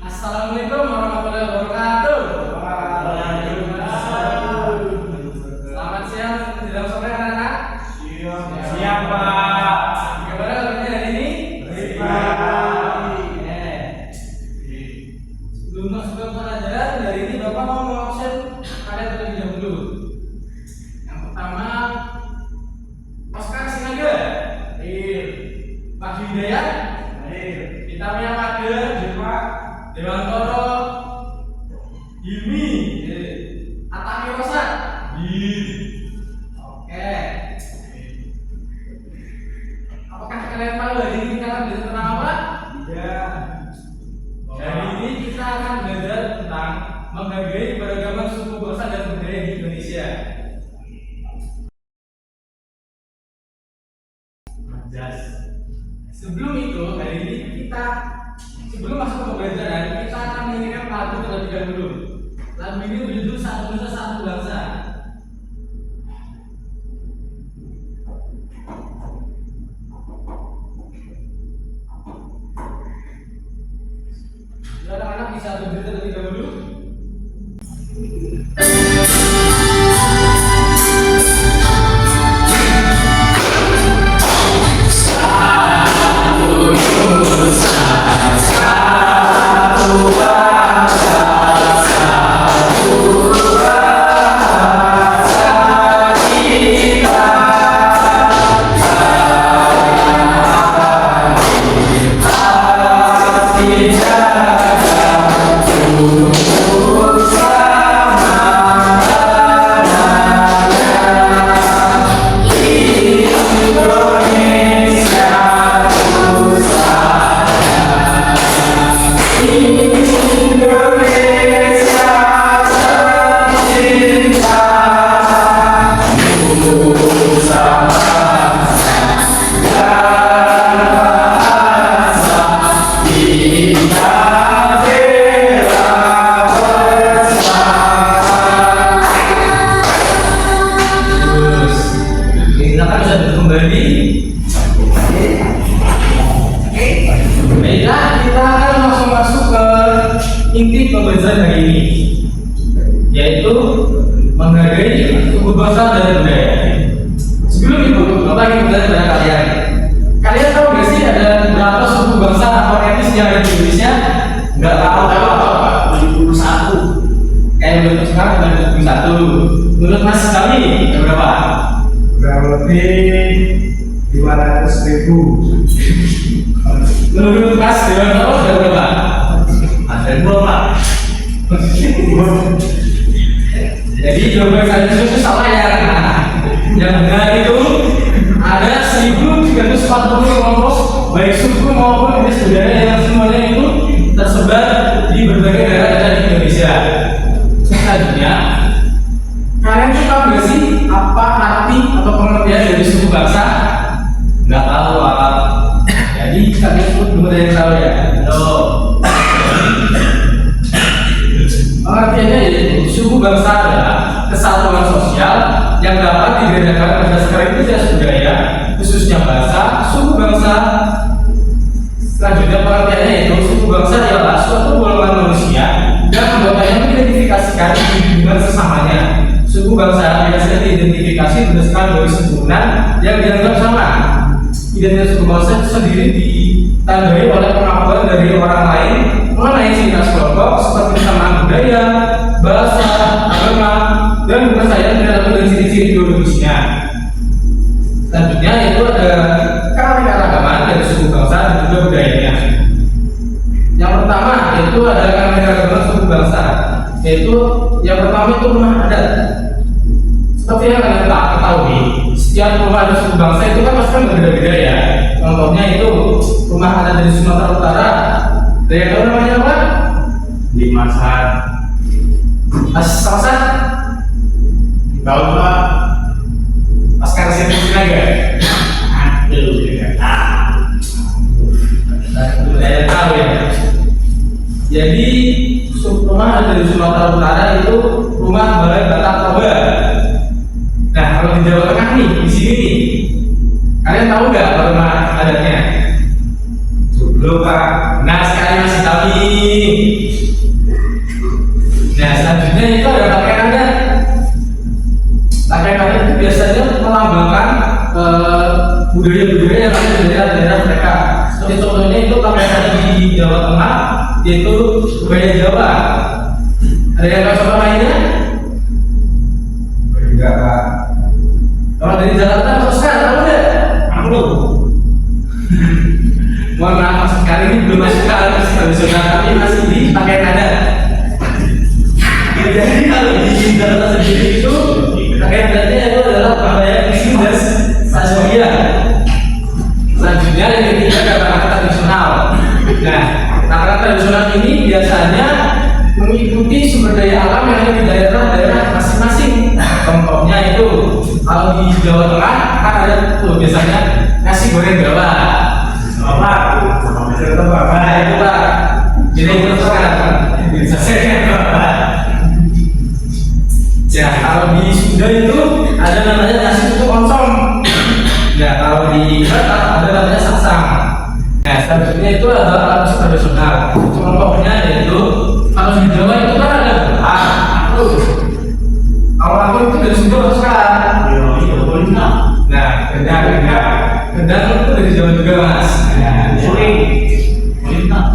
Assalamualaikum warahmatullahi wabarakatuh. Waalaikumsalam. Selamat siang menjelang sore anak-anak. Siap, Pak. Gimana kabarnya hari ini? Sebelum masuk ke pelajaran hari ini Bapak mau mengabsen kalian terlebih dahulu. Yang pertama, Oscar Sinaga. Pak Hidayat. Hitamnya Made. Dewantoro. Hilmi. Atami Rosa. Oke. Apakah kalian tahu hari ini kita akan belajar tentang apa? Hari ini kita akan belajar tentang menghargai beragaman suku bangsa dan budaya di Indonesia. Sebelum itu, hari ini sebelum masuk ke pembelajaran, kita akan menyanyikan lagu terlebih dahulu. Lagu ini berjudul Satu Nusa Satu Bangsa. Anak-anak bisa berdiri terlebih dahulu. Inti pembelajaran hari ini yaitu menghargai suku bangsa dan budaya. Sebelum itu, Bapak ingin bertanya pada kalian. Kalian tahu nggak sih ada berapa suku bangsa atau etnis yang ada di Indonesia? Nggak tahu. 71. Kayak menurut sekarang ada 71. Menurut Mas kami ada berapa? Kurang lebih 500.000. Menurut Mas Dewantoro ada berapa? Ada 2, Pak. Jadi jawaban saya itu salah ya. Yang benar itu ada 1.340 kelompok baik suku maupun etnis budaya yang semuanya itu tersebar di berbagai daerah di Indonesia. Selanjutnya, kalian tuh tahu nggak sih apa arti atau pengertian dari suku bangsa? Nggak tahu apa. Jadi kalian sebut belum ada yang tahu ya. Pengertiannya yaitu suku bangsa adalah kesatuan sosial yang dapat dibedakan berdasarkan identitas budaya, khususnya bahasa, suku bangsa. Selanjutnya pengertiannya yaitu suku bangsa adalah suatu golongan manusia yang anggotanya mengidentifikasikan hubungan sesamanya. Suku bangsa biasanya diidentifikasi berdasarkan garis keturunan yang dianggap sama. Identitas suku bangsa itu sendiri ditandai oleh pengakuan dari orang lain mengenai ciri khas kelompok seperti kesamaan budaya, bahasa, agama, dan kepercayaan terhadap ciri-ciri ideologisnya. Selanjutnya itu ada keanekaragaman dari suku bangsa dan juga budayanya. Yang pertama itu ada keanekaragaman suku bangsa, yaitu yang pertama itu rumah adat. Seperti yang kalian ketahui, setiap rumah adat suku bangsa itu kan pasti berbeda-beda ya. Contohnya itu rumah adat dari Sumatera Utara. Dari tahu namanya apa? Limasan. Samasat? Tahu, Pak? Oscar Sinaga. Aduh, Saya tahu ya. Jadi rumah adat dari Sumatera Utara itu rumah Balai Batak Toba. Nah, kalau di Jawa Tengah nih, di sini nih, kalian tahu nggak apa rumah adatnya? Belum Pak. Nah, sekali masih tahu nih. Nah, selanjutnya itu ada pakaian Anda. Pakaian Anda itu biasanya melambangkan budaya-budaya yang ada di daerah-daerah mereka. Seperti contohnya itu pakaian Anda di Jawa Tengah, yaitu budaya Jawa. Ada yang tahu contoh lainnya? Enggak Pak. Kalau dari Jakarta terus kan, tahu nggak? Aku. Mohon maaf, sekali ini belum masuk ke alat tradisional, tapi masih di pakaian Anda. Jadi kalau di Jakarta sendiri itu pakaian Anda itu adalah pakaian Islam Sasoria. Selanjutnya yang ketiga ada pakaian tradisional. Nah, pakaian tradisional ini biasanya mengikuti sumber daya alam yang ada di daerah-daerah masing-masing. Contohnya itu kalau di Jawa Tengah kan ada tuh biasanya nasi goreng Jawa. Apa? Sama bisa ketemu Pak. Nah itu Pak. Jadi itu sekarang bisa saya Pak. Ya kalau di Sunda itu ada namanya nasi tutuk oncom. Nah kalau di Batak ada namanya saksang. Nah selanjutnya itu adalah alat musik tradisional. Contohnya yaitu kalau di Jawa itu kan ada aku. Kalau aku itu dari Sunda atau sekarang? Iya, boleh Pak. Nah gendang itu dari Jawa juga Mas. Nah, Boleh. Boleh Pak.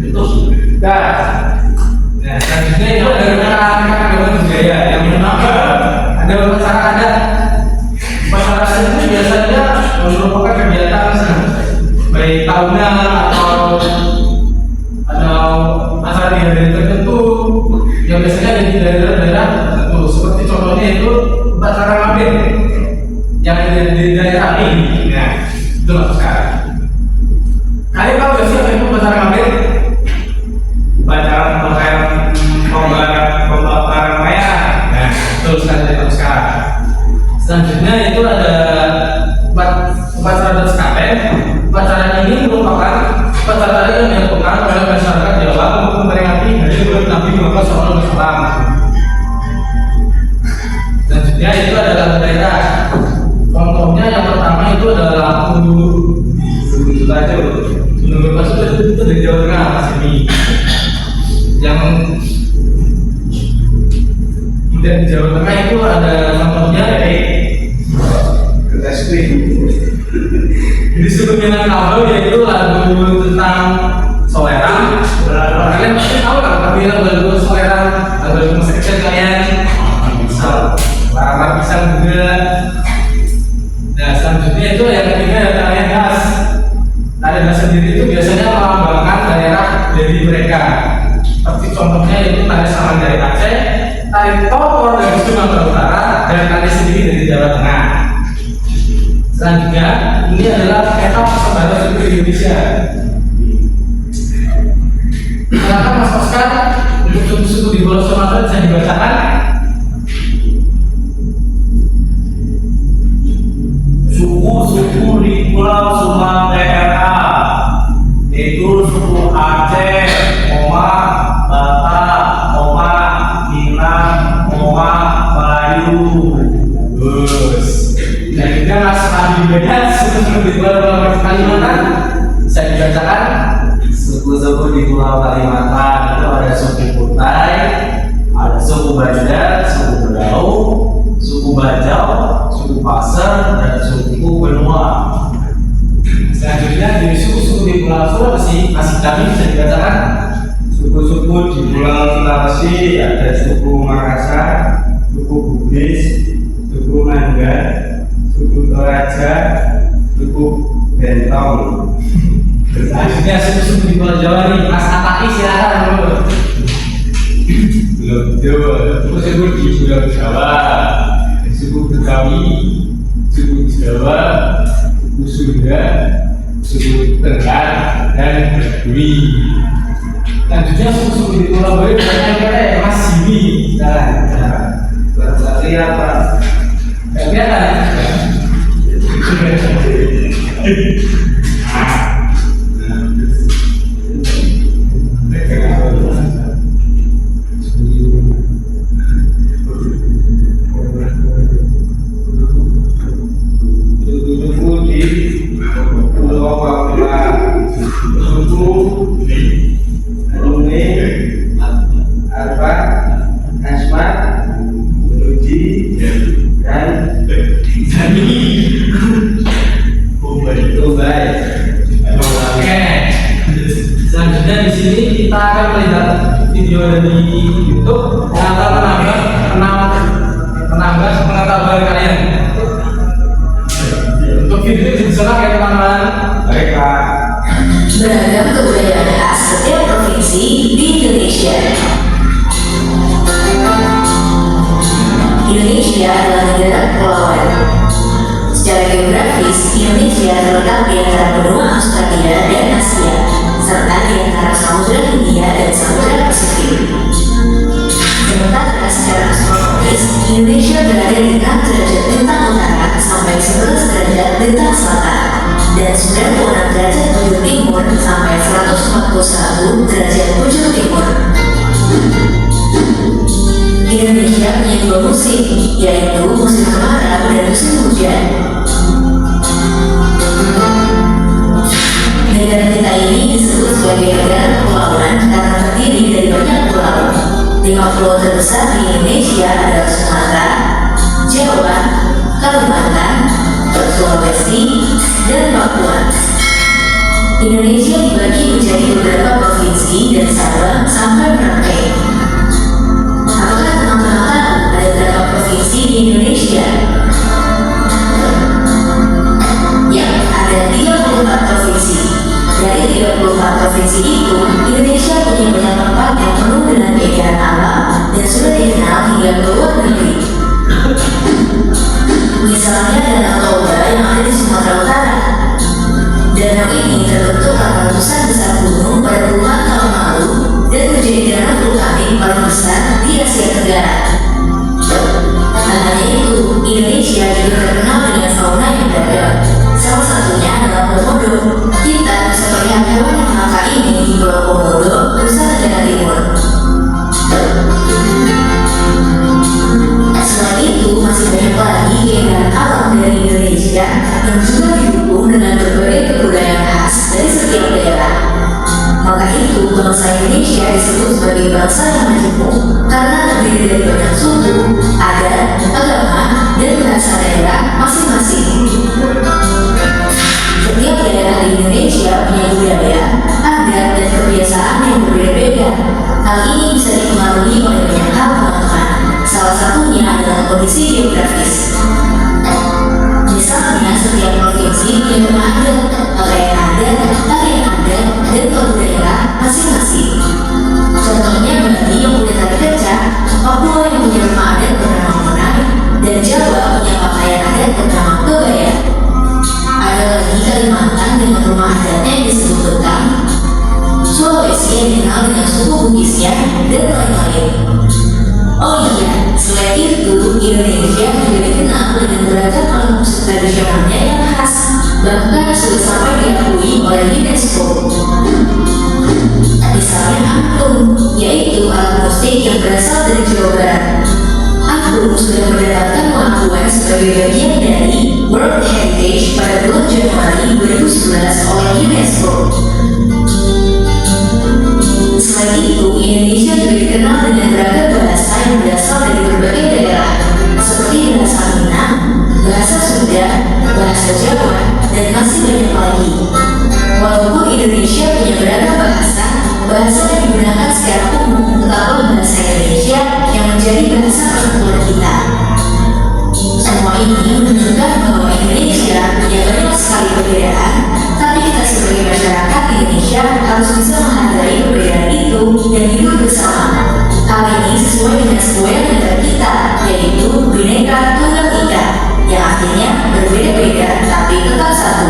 Itu. Nah, selanjutnya itu ada rangkaian budaya yang ada upacara adat. Upacara adat itu biasanya merupakan kegiatan baik tahunan atau acara di hari tertentu yang biasanya ada di daerah-daerah tertentu. Seperti contohnya itu upacara mabit yang ada di daerah ini. Nah, itu sekarang. Kalian tahu gak sih apa itu upacara mabit? Upacara pembakaran mayat. Nah, betul sekali dari sekarang. Selanjutnya itu ada upacara adat sekaten. Upacara ini merupakan upacara yang dilakukan oleh masyarakat Jawa untuk memperingati hari Maulid Nabi Muhammad SAW. Selanjutnya itu ada lagu daerah. Contohnya yang pertama itu adalah lagu Tajo. Menurut Mas itu dari Jawa Tengah Mas ini. Yang dan di Jawa Tengah itu ada contohnya disebut Minangkabau, yaitu lagu tentang Solerang. Kalian pasti tahu kan tapi lagu Solerang, lagu masa kecil kalian Lara Pisang juga. Nah selanjutnya itu yang ketiga ada tarian khas. Tarian khas sendiri itu biasanya melambangkan daerah dari mereka. Seperti contohnya itu tari Saman dari Aceh, tari Topor dari Sumatera Utara, dan tari sendiri dari Jawa Tengah. Selanjutnya, ini adalah peta persembahan suku Indonesia. Silakan Mas Oscar untuk suku-suku di Pulau Sumatera bisa dibacakan. Suku-suku di Pulau Sumatera itu suku Aceh, Batak, Minang, Melayu. Bagus. Dan juga Mas Adi Bedas, suku-suku di Pulau Kalimantan bisa dibacakan. Suku-suku di Pulau Kalimantan itu ada suku Kutai, ada suku Bajau, suku Bedau, suku Bajau, suku Pasir, dan suku Benua. Selanjutnya dari suku-suku di Pulau Sulawesi masih kami bisa dibacakan. Suku-suku di Pulau Sulawesi ada suku Makassar, suku Bugis, suku Mangga, suku Toraja, suku Bentong. Selanjutnya suku-suku di Pulau Jawa nih, Mas Atai silakan dulu. Pulau Jawa, suku di Pulau Jawa, suku Betawi, suku Jawa, suku Sunda, suku Tengger, dan Baduy. Selanjutnya suku-suku di Pulau Bali banyak Mas Jimmy. Berarti apa? Gak kelihatan. Suku di Pulau Papua, suku Umi, Arfa, Asma, Rudi, dan Ubay. Oke. Selanjutnya di sini kita akan melihat video dari YouTube yang akan menambah pengetahuan kalian. Untuk video ini diserah ya teman-teman. Baik, Pak. Beragam kebudayaan khas setiap provinsi di Indonesia. Indonesia adalah negara kepulauan. Secara geografis, Indonesia terletak di antara benua Australia dan Asia, serta di antara Samudra Hindia dan Samudra Pasifik. Sementara secara astronomis, Indonesia berada di 6 derajat bintang utara sampai 11 derajat bintang selatan, dan 96 derajat bujur timur sampai 141 derajat bujur timur. Indonesia punya 2 musim, yaitu musim kemarau dan musim hujan. Negara kita ini disebut sebagai negara kepulauan karena terdiri dari banyak pulau. 5 pulau terbesar di Indonesia adalah Sumatera, Jawa, Kalimantan, Sulawesi, dan Papua. Indonesia dibagi menjadi beberapa provinsi dari Sabang sampai Merauke. Apakah teman-teman tahu ada berapa provinsi di Indonesia? Ya, ada 34 provinsi. Dari 34 provinsi itu, Indonesia punya banyak tempat yang penuh dengan keindahan alam dan sudah dikenal hingga ke luar negeri. Misalnya Danau Toba yang ada di Sumatera Utara. Danau ini terbentuk karena letusan besar gunung pada puluhan tahun lalu dan menjadi danau vulkanik paling besar di Asia Tenggara. Tak hanya itu, Indonesia juga terkenal dengan fauna yang beragam. Salah satunya adalah komodo. Kita bisa melihat hewan yang langka ini di Pulau Komodo, Nusa Tenggara Timur. Selain itu, masih banyak lagi keindahan alam dari Indonesia yang juga didukung dengan berbagai kebudayaan khas dari setiap daerah. Maka itu, bangsa Indonesia disebut sebagai bangsa yang majemuk karena terdiri dari banyak suku, adat, agama, dan bahasa daerah masing-masing. Setiap daerah di Indonesia punya budaya, adat, dan kebiasaan yang berbeda-beda. Hal ini bisa dipengaruhi oleh banyak hal, teman-teman. Salah satunya adalah kondisi geografis. Misalnya, setiap provinsi punya rumah adat, pakaian adat, tarian adat, dan kode daerah masing-masing. Contohnya Bali yang punya tari kecak, Papua yang punya rumah adat bernama Monang, dan Jawa punya pakaian adat bernama kebaya. Ada lagi Kalimantan dengan rumah adatnya yang disebut Betang, Sulawesi yang dikenal dengan suku Bugisnya, dan lain-lain. Oh iya, selain itu, Indonesia juga dikenal dengan beragam alat musik tradisionalnya yang khas, bahkan sudah sampai diakui oleh UNESCO. Misalnya angklung, yaitu alat musik yang berasal dari Jawa Barat. Angklung sudah mendapatkan pengakuan sebagai bagian dari World Heritage pada bulan Januari 2011 oleh UNESCO. Selain itu, Indonesia juga dikenal dengan beragam bahasa yang berasal dari berbagai daerah, seperti bahasa Minang, bahasa Sunda, bahasa Jawa, dan masih banyak lagi. Walaupun Indonesia punya beragam bahasa, bahasa yang digunakan secara umum tetaplah bahasa Indonesia yang menjadi bahasa persatuan kita. Semua ini menunjukkan bahwa Indonesia punya banyak sekali perbedaan, tapi kita sebagai masyarakat Indonesia harus bisa menghargai perbedaan itu dan hidup bersama. Hal ini sesuai dengan sebuah negara kita, yaitu Bhinneka Tunggal Ika, yang artinya berbeda-beda tapi tetap satu.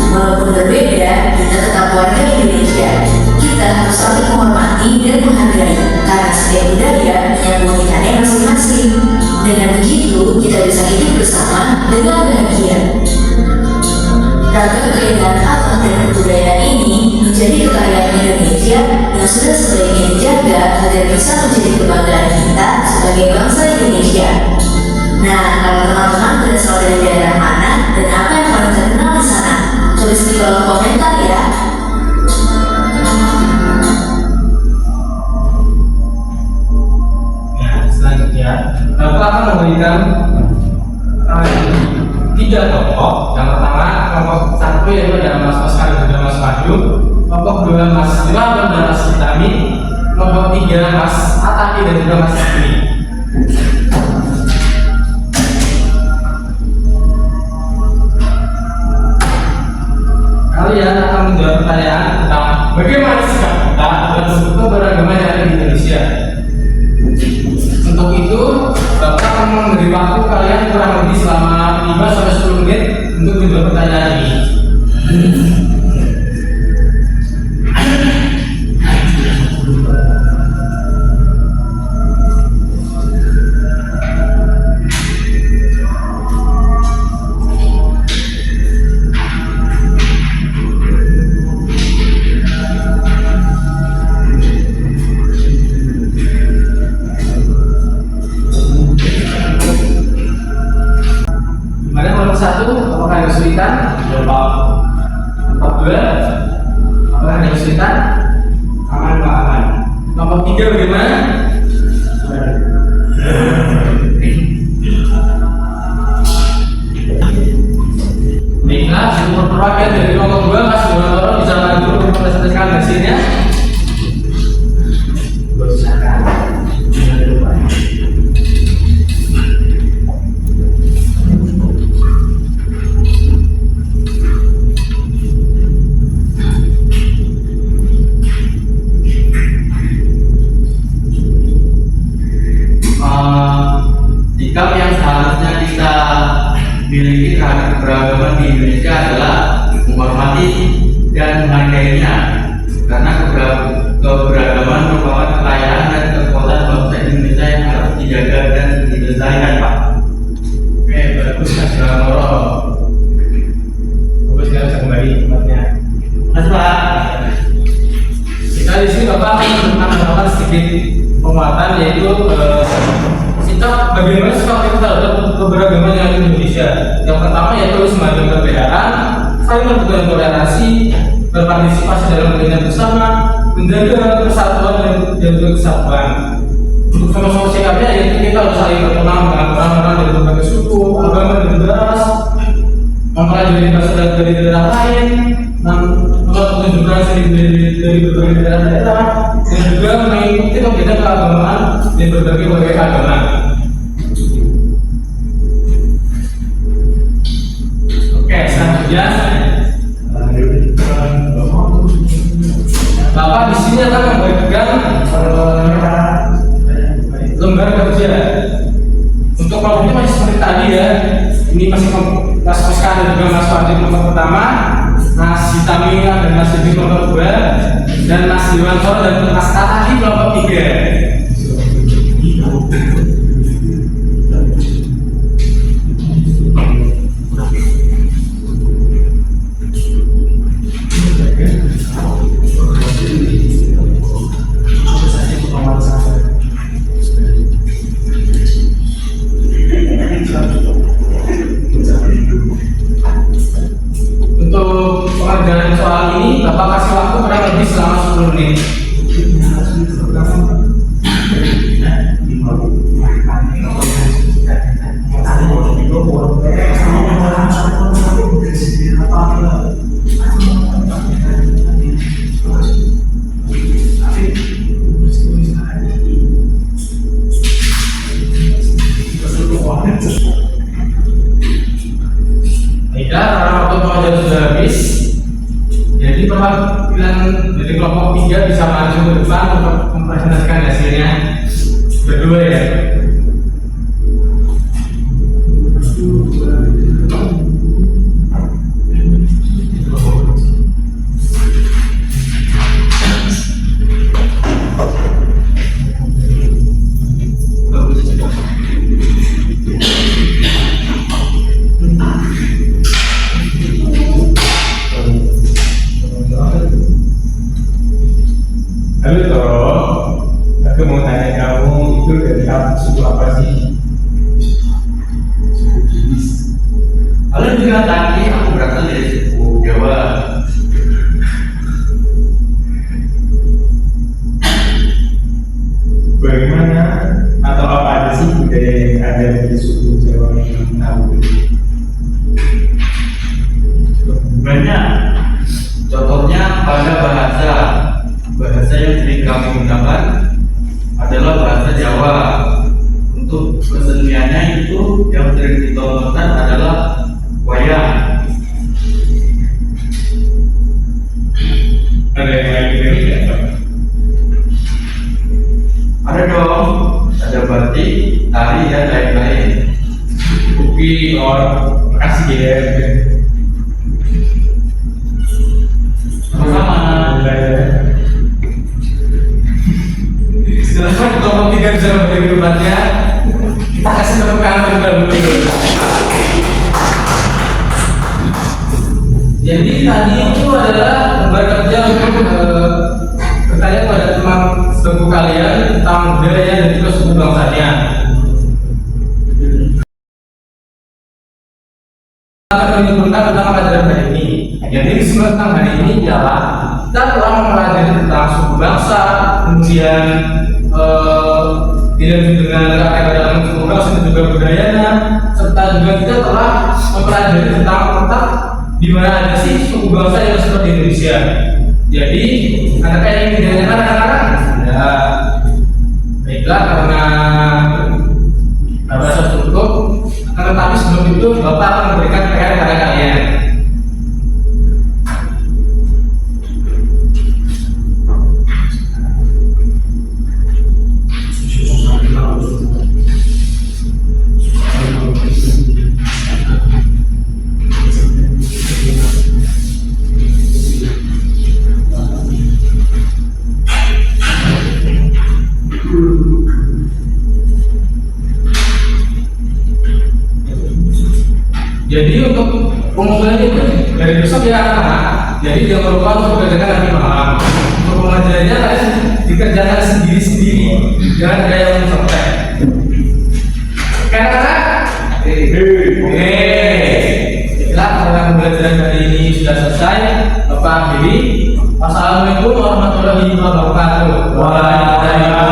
Walaupun berbeda, kita tetap warga Indonesia. Kita harus saling menghormati dan menghargai, karena setiap budaya punya keunikannya masing-masing. Dengan begitu, kita bisa hidup bersama dengan bahagia. Ragam keindahan alam dan kebudayaan ini menjadi kekayaan Indonesia yang sudah sebaiknya dijaga agar bisa menjadi kebanggaan kita sebagai bangsa Indonesia. Nah, kalau teman-teman berasal dari daerah mana dan apa yang paling terkenal di sana, tulis di kolom komentar ya. kami kelompok 3 Mas Ataki dan juga Mas Sakti. Kalian akan menjawab pertanyaan tentang bagaimana sikap kita dalam suku keberagaman yang ada di Indonesia. Untuk itu, Bapak akan memberi waktu kalian kurang lebih selama 5-10 menit untuk menjawab pertanyaan ini. Gimana nomor 1? Apakah ada kesulitan? Jawab. Nomor 2? Apakah ada kesulitan? Aman Pak, aman. Nomor 3 bagaimana? Baiklah, untuk perwakilan dari kelompok 2 Mas Donatoro bisa maju untuk mempresentasikan hasilnya. Silakan. Sikap yang seharusnya kita miliki terhadap keberagaman di Indonesia adalah menghormati dan menghargainya, karena keberagaman merupakan kekayaan dan kekuatan bangsa Indonesia yang harus dijaga dan dilestarikan, Pak. Oke, bagus Mas Donatoro. Bagus, kita bisa kembali ke tempatnya. Mas Pak. Kita di sini Bapak akan menambahkan sedikit penguatan, yaitu sikap bagaimana sikap kita terhadap keberagaman yang ada di Indonesia. Yang pertama yaitu harus menjaga perbedaan, saling membutuhkan toleransi, berpartisipasi dalam kegiatan bersama, menjaga persatuan dan juga kesatuan. Untuk sama-sama sikapnya yaitu kita harus saling berkenalan dengan orang-orang dari berbagai suku, agama dan ras, mempelajari bahasa dari daerah lain, menunjukkan sendiri dari berbagai daerah, dan juga mengikuti kegiatan keagamaan dari berbagai agama. Oke, selanjutnya Bapak di sini akan membagikan lembar kerja. Untuk kelompoknya masih seperti tadi ya. Ini masih Mas Oscar dan juga Mas Fadil kelompok pertama, Mas Hitamia dan Mas Devi kelompok 2, dan Mas Diwantoro dan Mas Ataki kelompok 3. Untuk pengerjaan soal ini, Bapak kasih waktu kurang lebih selama 10 menit. Baiklah, karena waktu pengajaran sudah habis, jadi perwakilan dari kelompok 3 bisa maju ke depan untuk mempresentasikan hasilnya berdua ya. Halo Toro, aku mau tanya kamu itu dari suku apa sih? Suku Bugis. Halo juga tadi aku berasal dari suku Jawa. Bagaimana atau apa aja sih budaya yang ada di suku Jawa yang tahu? Banyak. Contohnya pada bahasa bahasa yang sering kami gunakan adalah bahasa Jawa. Untuk keseniannya itu yang sering ditontonkan adalah wayang. Ada yang lain dari apa? Ada dong, ada batik, tari dan lain-lain. Kopi or makasih ya. Sama-sama. Silakan kalau tidak bisa memberi debatnya, kita kasih tepuk tangan terlebih dahulu. Jadi tadi itu adalah bekerja untuk bertanya pada teman sepupu kalian tentang budaya dan juga suku bangsanya. Akan menyimpulkan tentang pelajaran hari ini. Jadi tentang hari ini ialah kita telah mempelajari tentang suku bangsa, kemudian tidak dengan kaitan dalam suku bangsa dan juga budayanya, serta juga kita telah mempelajari tentang di mana ada sih suku bangsa yang seperti Indonesia. Jadi adakah yang ditanyakan anak-anak? Ya, baiklah karena rasa cukup. Tetapi sebelum itu Bapak akan memberikan PR kepada kalian. Jadi untuk pengumpulan itu dari besok ya anak-anak. Jadi jangan lupa untuk dikerjakan nanti malam. Untuk pengajarannya kalian dikerjakan sendiri-sendiri, jangan ada yang mencontek. Oke anak-anak? Oke. Baiklah, karena pembelajaran hari ini sudah selesai, Bapak akhiri. Wassalamualaikum warahmatullahi wabarakatuh. Waalaikumsalam.